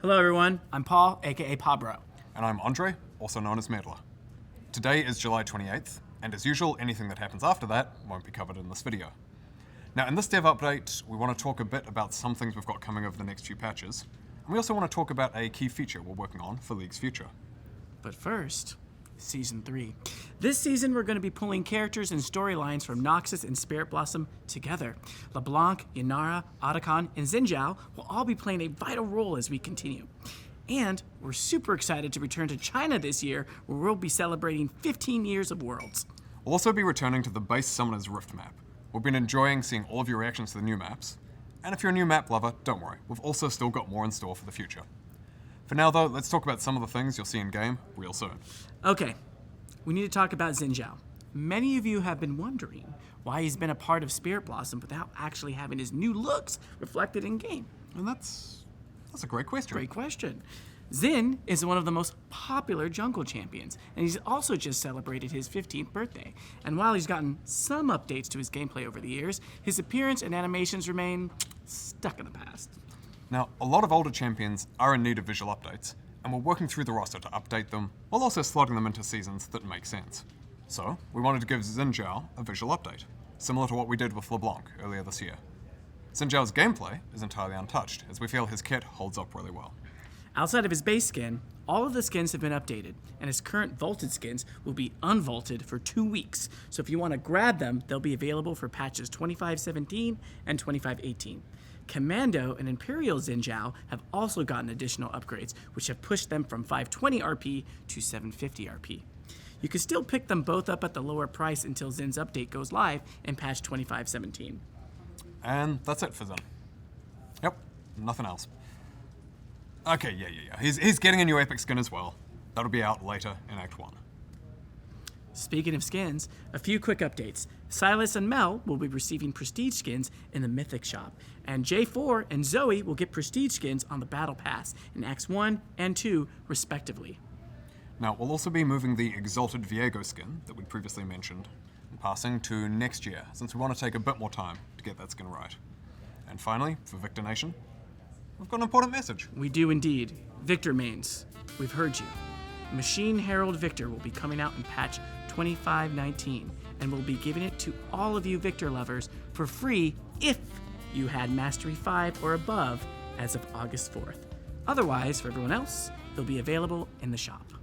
Hello everyone, I'm Paul, aka Pabro. And I'm Andre, also known as Meddler. Today is July 28th, and as usual, anything that happens after that won't be covered in this video. Now, in this dev update, we want to talk a bit about some things we've got coming over the next few patches, and we also want to talk about a key feature we're working on for League's future. But first, Season 3. This season, we're going to be pulling characters and storylines from Noxus and Spirit Blossom together. LeBlanc, Yanara, Otacon, and Xinjiao will all be playing a vital role as we continue. And we're super excited to return to China this year, where we'll be celebrating 15 years of Worlds. We'll also be returning to the base Summoner's Rift map. We've been enjoying seeing all of your reactions to the new maps. And if you're a new map lover, don't worry, we've also still got more in store for the future. For now though, let's talk about some of the things you'll see in game real soon. Okay, we need to talk about Xinjiao. Many of you have been wondering why he's been a part of Spirit Blossom without actually having his new looks reflected in game. And that's a great question. Great question. Xin is one of the most popular jungle champions, and he's also just celebrated his 15th birthday. And while he's gotten some updates to his gameplay over the years, his appearance and animations remain stuck in the past. Now, a lot of older champions are in need of visual updates, and we're working through the roster to update them, while also slotting them into seasons that make sense. So, we wanted to give Xinjiao a visual update, similar to what we did with LeBlanc earlier this year. Xinjiao's gameplay is entirely untouched, as we feel his kit holds up really well. Outside of his base skin, all of the skins have been updated, and his current vaulted skins will be unvaulted for 2 weeks. So if you want to grab them, they'll be available for patches 25.17 and 25.18. Commando and Imperial Xinjiao have also gotten additional upgrades, which have pushed them from 520 RP to 750 RP. You can still pick them both up at the lower price until Xin's update goes live in patch 25.17. And that's it for Xin. Yep, nothing else. Okay, yeah. He's getting a new epic skin as well. That'll be out later in Act 1. Speaking of skins, a few quick updates. Silas and Mel will be receiving prestige skins in the Mythic shop, and J4 and Zoe will get prestige skins on the Battle Pass in Acts 1 and 2, respectively. Now, we'll also be moving the Exalted Viego skin that we'd previously mentioned and passing to next year, since we want to take a bit more time to get that skin right. And finally, for Victor Nation, we've got an important message. We do indeed. Victor mains, we've heard you. Machine Herald Victor will be coming out in patch 25.19, and we'll be giving it to all of you Victor lovers for free if you had Mastery 5 or above as of August 4th. Otherwise, for everyone else, they'll be available in the shop.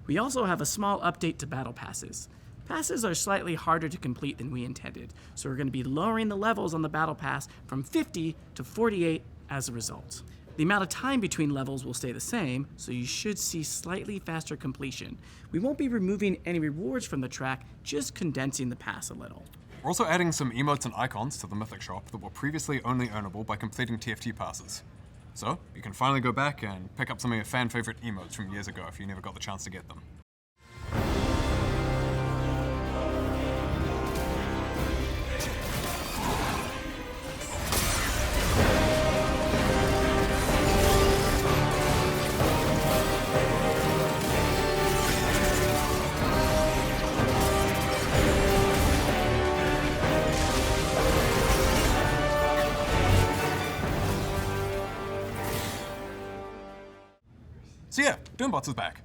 We also have a small update to Battle Passes. Passes are slightly harder to complete than we intended, so we're going to be lowering the levels on the Battle Pass from 50 to 48 as a result. The amount of time between levels will stay the same, so you should see slightly faster completion. We won't be removing any rewards from the track, just condensing the pass a little. We're also adding some emotes and icons to the Mythic shop that were previously only earnable by completing TFT passes. So, you can finally go back and pick up some of your fan favorite emotes from years ago if you never got the chance to get them. So yeah, Doombots is back.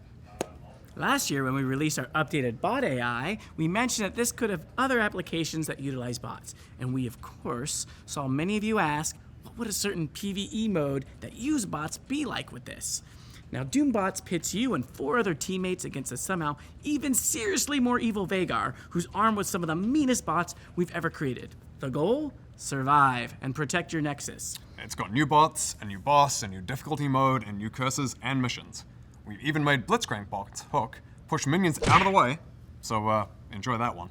Last year, when we released our updated bot AI, we mentioned that this could have other applications that utilize bots. And we, of course, saw many of you ask, what would a certain PvE mode that use bots be like with this? Now, Doombots pits you and 4 other teammates against a somehow even seriously more evil Vhagar, who's armed with some of the meanest bots we've ever created. The goal? Survive and protect your Nexus. It's got new bots, a new boss, a new difficulty mode, and new curses and missions. We've even made Blitzcrank bots hook, push minions out of the way, so enjoy that one.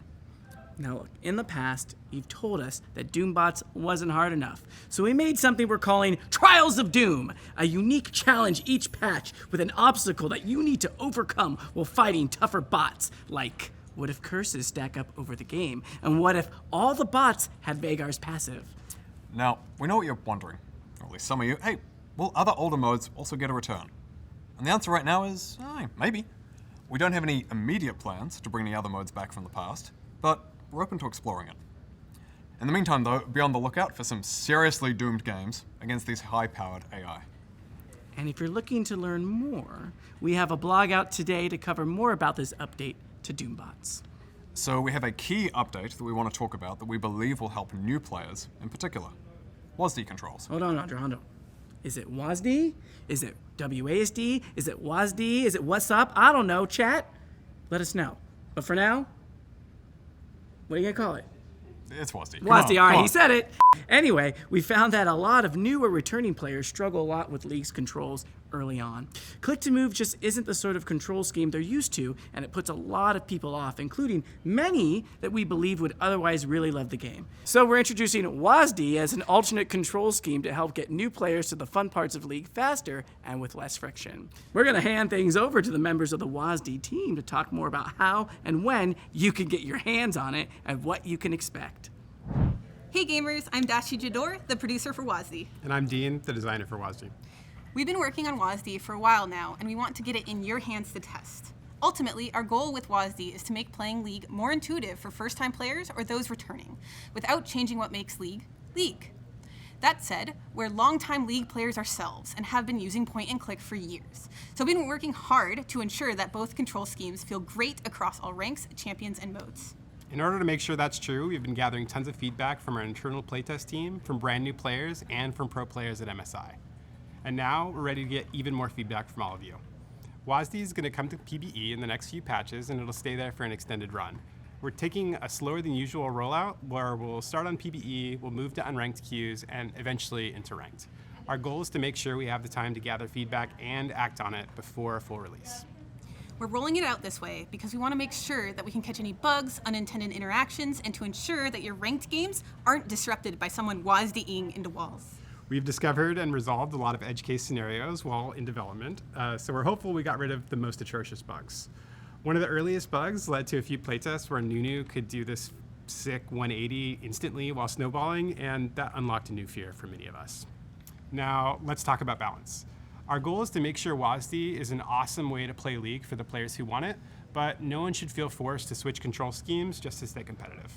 Now look, in the past, you've told us that Doombots wasn't hard enough, so we made something we're calling Trials of Doom, a unique challenge each patch with an obstacle that you need to overcome while fighting tougher bots, like what if curses stack up over the game, and what if all the bots had Vhagar's passive? Now, we know what you're wondering, or at least some of you, hey, will other older modes also get a return? And the answer right now is, maybe. We don't have any immediate plans to bring the other modes back from the past, but we're open to exploring it. In the meantime though, be on the lookout for some seriously doomed games against these high-powered AI. And if you're looking to learn more, we have a blog out today to cover more about this update to Doombots. So we have a key update that we want to talk about that we believe will help new players in particular. WASD controls. Hold on, Andrew. Is it WASD? Is it WASD? Is it WASD? Is it what's up? I don't know, chat. Let us know. But for now, what are you gonna call it? It's WASD. WASD, all right, he said it. Anyway, we found that a lot of new or returning players struggle a lot with League's controls early on. Click to move just isn't the sort of control scheme they're used to, and it puts a lot of people off, including many that we believe would otherwise really love the game. So we're introducing WASD as an alternate control scheme to help get new players to the fun parts of League faster and with less friction. We're gonna hand things over to the members of the WASD team to talk more about how and when you can get your hands on it and what you can expect. Hey gamers, I'm DashiJador, the producer for WASD. And I'm Dean, the designer for WASD. We've been working on WASD for a while now, and we want to get it in your hands to test. Ultimately, our goal with WASD is to make playing League more intuitive for first-time players or those returning, without changing what makes League, League. That said, we're longtime League players ourselves and have been using point and click for years. So we've been working hard to ensure that both control schemes feel great across all ranks, champions, and modes. In order to make sure that's true, we've been gathering tons of feedback from our internal playtest team, from brand new players, and from pro players at MSI. And now we're ready to get even more feedback from all of you. WASD is going to come to PBE in the next few patches, and it'll stay there for an extended run. We're taking a slower than usual rollout, where we'll start on PBE, we'll move to unranked queues, and eventually into ranked. Our goal is to make sure we have the time to gather feedback and act on it before a full release. We're rolling it out this way because we want to make sure that we can catch any bugs, unintended interactions, and to ensure that your ranked games aren't disrupted by someone WASD-ing into walls. We've discovered and resolved a lot of edge case scenarios while in development, so we're hopeful we got rid of the most atrocious bugs. One of the earliest bugs led to a few playtests where Nunu could do this sick 180 instantly while snowballing, and that unlocked a new fear for many of us. Now, let's talk about balance. Our goal is to make sure WASD is an awesome way to play League for the players who want it, but no one should feel forced to switch control schemes just to stay competitive.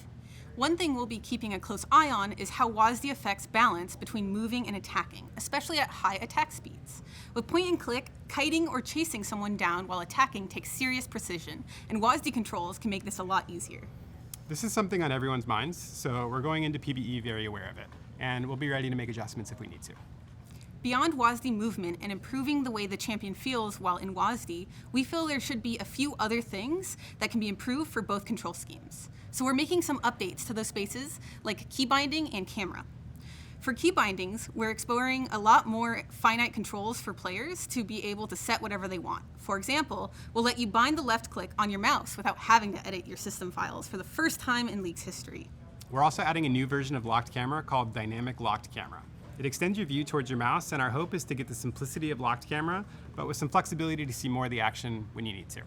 One thing we'll be keeping a close eye on is how WASD affects balance between moving and attacking, especially at high attack speeds. With point and click, kiting or chasing someone down while attacking takes serious precision, and WASD controls can make this a lot easier. This is something on everyone's minds, so we're going into PBE very aware of it, and we'll be ready to make adjustments if we need to. Beyond WASD movement and improving the way the champion feels while in WASD, we feel there should be a few other things that can be improved for both control schemes. So we're making some updates to those spaces, like key binding and camera. For key bindings, we're exploring a lot more finite controls for players to be able to set whatever they want. For example, we'll let you bind the left click on your mouse without having to edit your system files for the first time in League's history. We're also adding a new version of locked camera called Dynamic Locked Camera. It extends your view towards your mouse, and our hope is to get the simplicity of locked camera, but with some flexibility to see more of the action when you need to.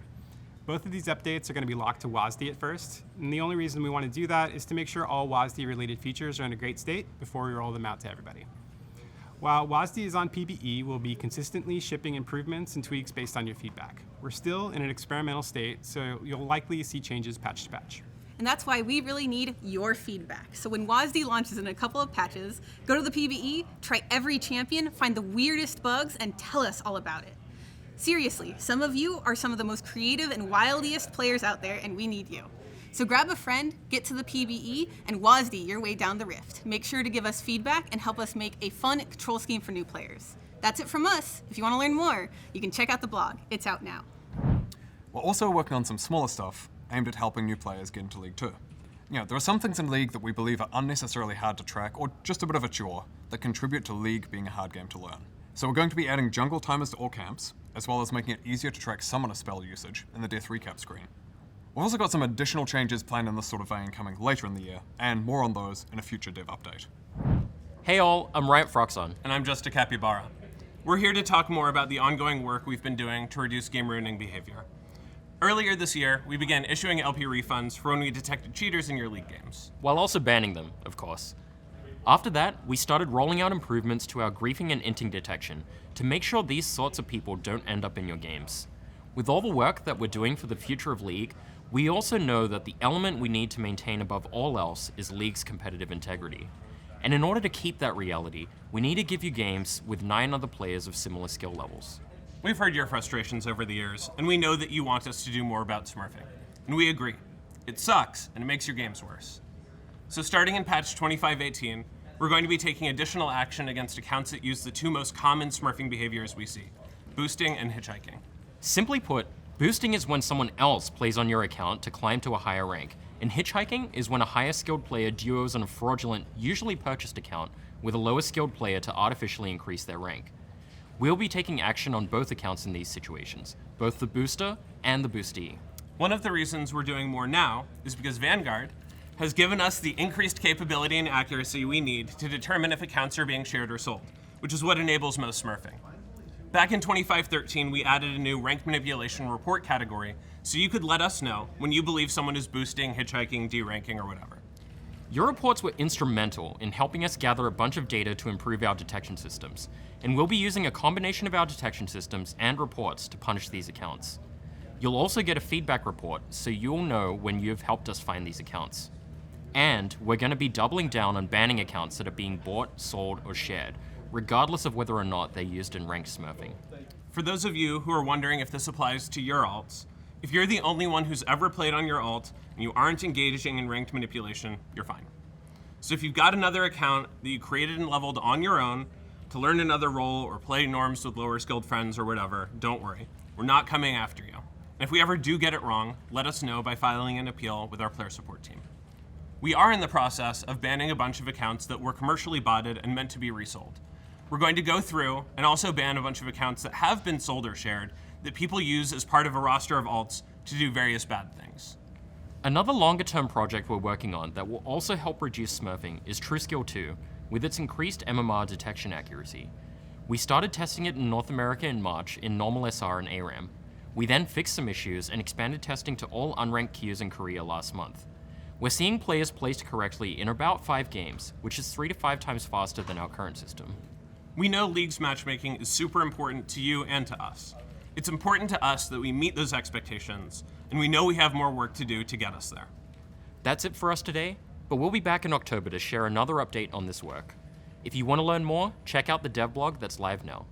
Both of these updates are going to be locked to WASD at first, and the only reason we want to do that is to make sure all WASD-related features are in a great state before we roll them out to everybody. While WASD is on PBE, we'll be consistently shipping improvements and tweaks based on your feedback. We're still in an experimental state, so you'll likely see changes patch to patch. And that's why we really need your feedback. So when WASD launches in a couple of patches, go to the PBE, try every champion, find the weirdest bugs, and tell us all about it. Seriously, some of you are some of the most creative and wildiest players out there, and we need you. So grab a friend, get to the PBE, and WASD your way down the rift. Make sure to give us feedback and help us make a fun control scheme for new players. That's it from us. If you want to learn more, you can check out the blog. It's out now. We're also working on some smaller stuff aimed at helping new players get into League too. There are some things in League that we believe are unnecessarily hard to track or just a bit of a chore that contribute to League being a hard game to learn. So we're going to be adding jungle timers to all camps, as well as making it easier to track summoner spell usage in the death recap screen. We've also got some additional changes planned in this sort of vein coming later in the year, and more on those in a future dev update. Hey all, I'm Riot Phroxzon. And I'm Just A Capybara. We're here to talk more about the ongoing work we've been doing to reduce game ruining behavior. Earlier this year, we began issuing LP refunds for when we detected cheaters in your League games. While also banning them, of course. After that, we started rolling out improvements to our griefing and inting detection to make sure these sorts of people don't end up in your games. With all the work that we're doing for the future of League, we also know that the element we need to maintain above all else is League's competitive integrity. And in order to keep that reality, we need to give you games with 9 other players of similar skill levels. We've heard your frustrations over the years, and we know that you want us to do more about smurfing. And we agree. It sucks, and it makes your games worse. So starting in patch 2518, we're going to be taking additional action against accounts that use the 2 most common smurfing behaviors we see, boosting and hitchhiking. Simply put, boosting is when someone else plays on your account to climb to a higher rank, and hitchhiking is when a higher skilled player duos on a fraudulent, usually purchased account with a lower skilled player to artificially increase their rank. We'll be taking action on both accounts in these situations, both the booster and the boostee. One of the reasons we're doing more now is because Vanguard has given us the increased capability and accuracy we need to determine if accounts are being shared or sold, which is what enables most smurfing. Back in 2513, we added a new rank manipulation report category so you could let us know when you believe someone is boosting, hitchhiking, deranking, or whatever. Your reports were instrumental in helping us gather a bunch of data to improve our detection systems, and we'll be using a combination of our detection systems and reports to punish these accounts. You'll also get a feedback report so you'll know when you've helped us find these accounts. And we're going to be doubling down on banning accounts that are being bought, sold, or shared, regardless of whether or not they're used in ranked smurfing. For those of you who are wondering if this applies to your alts, if you're the only one who's ever played on your alt and you aren't engaging in ranked manipulation, you're fine. So if you've got another account that you created and leveled on your own to learn another role or play norms with lower skilled friends or whatever, don't worry. We're not coming after you. And if we ever do get it wrong, let us know by filing an appeal with our player support team. We are in the process of banning a bunch of accounts that were commercially botted and meant to be resold. We're going to go through and also ban a bunch of accounts that have been sold or shared that people use as part of a roster of alts to do various bad things. Another longer-term project we're working on that will also help reduce smurfing is TrueSkill 2, with its increased MMR detection accuracy. We started testing it in North America in March in normal SR and ARAM. We then fixed some issues and expanded testing to all unranked queues in Korea last month. We're seeing players placed correctly in about 5 games, which is 3 to 5 times faster than our current system. We know League's matchmaking is super important to you and to us. It's important to us that we meet those expectations, and we know we have more work to do to get us there. That's it for us today, but we'll be back in October to share another update on this work. If you want to learn more, check out the dev blog that's live now.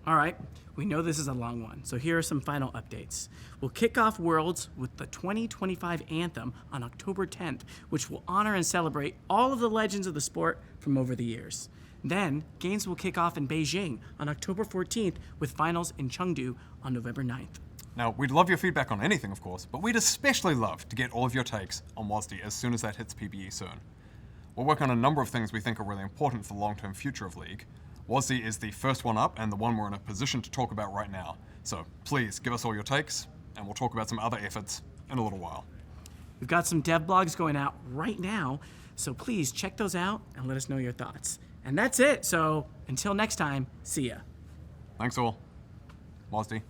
All right, we know this is a long one, so here are some final updates. We'll kick off Worlds with the 2025 Anthem on October 10th, which will honor and celebrate all of the legends of the sport from over the years. Then, games will kick off in Beijing on October 14th with finals in Chengdu on November 9th. Now, we'd love your feedback on anything, of course, but we'd especially love to get all of your takes on WASD as soon as that hits PBE soon. We're working on a number of things we think are really important for the long-term future of League. WASD is the first one up and the one we're in a position to talk about right now. So please give us all your takes, and we'll talk about some other efforts in a little while. We've got some dev blogs going out right now, so please check those out and let us know your thoughts. And that's it, so until next time, see ya. Thanks all. WASD.